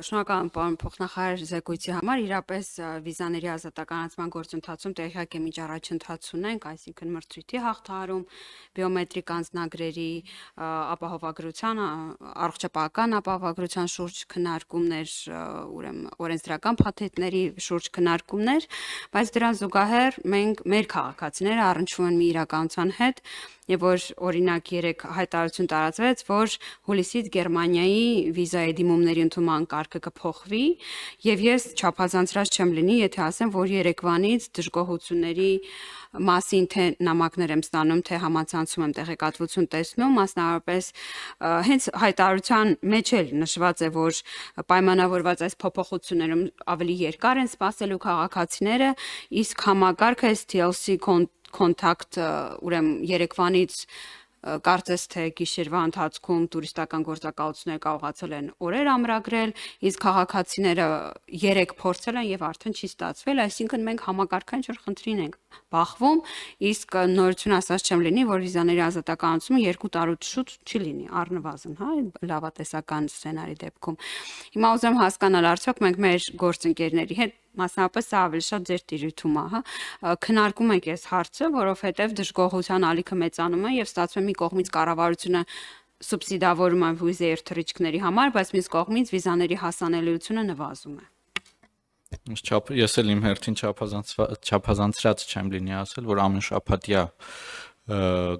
Շնորհակալ եմ պարոն փոխնախարար զեկույցի համար։ Իրապես վիզաների ազատականացման գործընթացում տեղյակ եմ ինչ առաջընթաց ունենք, այսինքն մրցույթի հաղթահարում, բիոմետրիկ անձնագրերի ապահովագրության, առողջապահական ապահովագրության շուրջ քննարկումներ, ուրեմն օրենսդրական փաթեթների շուրջ քննարկումներ, բայց դրան զուգահեռ մենք մեր քաղաքացիները առնչվում են մի իրականության հետ, եւ որ օրինակ երեք հայտարարություն տարածվեց, որ հուլիսից Գերմանիայի վիզայի դիմումների ընդունման կարգը կփոխվի, եւ ես չափազանցրած չեմ լինի, եթե ասեմ, որ երեկվանից դժգոհությունների մասին թե նամակներ եմ ստանում, թե համացանցում եմ տեղեկատվություն տեսնում, մասնավորապես հենց հայտարարության մեջ էլ նշված է, որ պայմանավորված այս փոփոխություններում ավելի երկար են սպասելու քաղաքացիները, իսկ համակարգը TLC contact ուրեմն երեկվանից կարծես թե գիշերվա ընթացքում տուրիստական գործակալությունները կարողացել են օրեր ամրագրել, իսկ քաղաքացիները երեք փորձել են եւ արդեն չի ստացվել, այսինքն մենք համակարգային ինչ-որ խնդրին ենք բախվում, իսկ նորություն ասած չեմ լինի, որ վիզաների ազատականացումը 2 տարուց շուտ չի լինի, առնվազն, հա, լավատեսական սցենարի դեպքում։ Հիմա ուզում եմ հասկանալ, արդյոք մենք մեր գործընկերների հետ մասնավորապես սա ավելի շատ ձեր տիրույթում է, հա, քննարկում ենք այս հարցը, որովհետև դժգոհության ալիքը մեծանում է եւ ստացվում է մի կողմից կառավարությունը սուբսիդավորում է վիզայի թռիչքների համար, բայց մյուս կողմից վիզաների հասանելիությունը նվազում է։ Ես էլ իմ հերթին չափազանցրած չեմ լինի ասել, որ ամեն շաբաթյա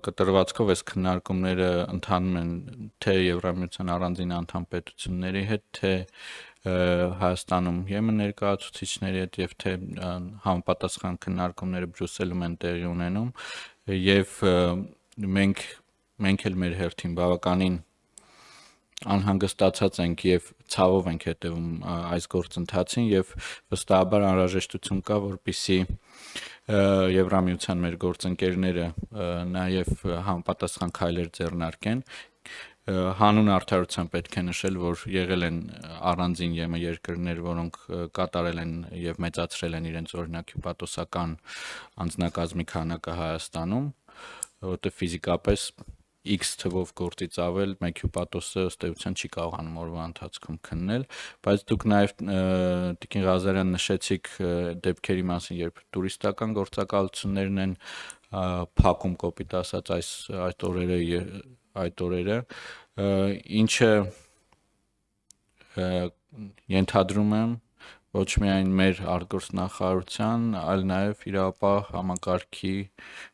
կտրվածքով այս քննարկումները ընթանում են թե Եվրամիության առանձին անդամ պետությունների հետ, թե Հայաստանում ԵՄ ներկայացուցիչների հետ եւ թե համապատասխան քննարկումները Բրյուսելում են տեղի ունենում եւ մենք էլ մեր հերթին բավականին անհանգստացած ենք եւ ցավով ենք հետեւում այս գործընթացին եւ վստահաբար անհրաժեշտություն կա, որպեսզի Եվրամիության մեր գործընկերները նաեւ համապատասխան քայլեր ձեռնարկեն։ Հանուն արդարության պետք է նշել, որ եղել են առանձին ԵՄ երկրներ, որոնք կատարել են եւ մեծացրել են իրենց օրինակ հյուպատոսական անձնակազմի քանակը Հայաստանում, որտեղ ֆիզիկապես X թվով գործից ավել մեկ հյուպատոսը ըստ էության չի կարողանում օրվա ընթացքում քննել, բայց դուք նաեւ Տիկին Ղազարյան նշեցիք դեպքերի մասին, երբ տուրիստական գործակալություններն են փակում կոպիտ ասած այդ օրերը, ինչը ենթադրում եմ ոչ միայն մեր արտգործնախարարության, այլ նաեւ իրավապահ համակարգի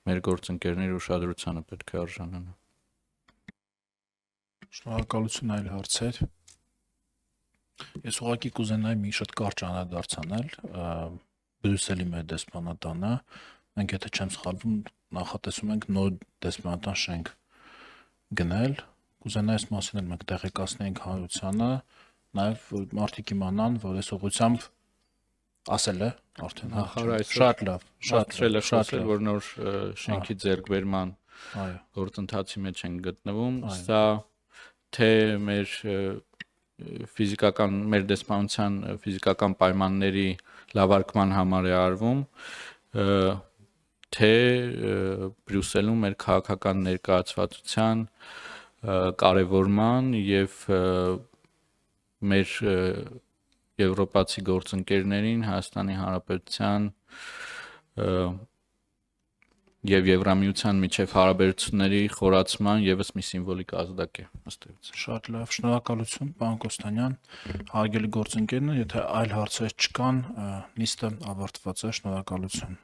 մեր գործընկերների ուշադրությանը պետք է արժանանա։ Շնորհակալություն այլ հարցեր։ Ես ուղղակի կուզենայի մի շատ կարճ անդրադարձ անել Բրյուսելի մեր դեսպանատանը, մենք եթե չեմ սխալվում նախատեսում ենք նոր դեսպանատան շենք գնել, կուզենայի այս մասին էլ մենք տեղեկացնենք հանրությանը, նաեւ որ մարդիկ իմանան, որ այս ուղղությամբ ասել է արդեն շատ լավ, շատ որ նոր շենքի ձեռքբերման գործընթացի մեջ են գտնվում, սա թե մեր մեր դեսպանության ֆիզիկական պայմանների լավարկման համար է արվում, թե Բրյուսելում մեր քաղաքական ներկայացվածության կարևորման եւ մեր եվրոպացի գործընկերներին Հայաստանի Հանրապետության եւ Եվրամիության միջև հարաբերությունների խորացման եւս մի սիմվոլիկ ազդակ է ըստ էության։ Շատ լավ, շնորհակալություն, պարոն Կոստանյան, հարգելի գործընկերներ, եթե այլ հարցեր չկան, նիստը ավարտված է, շնորհակալություն։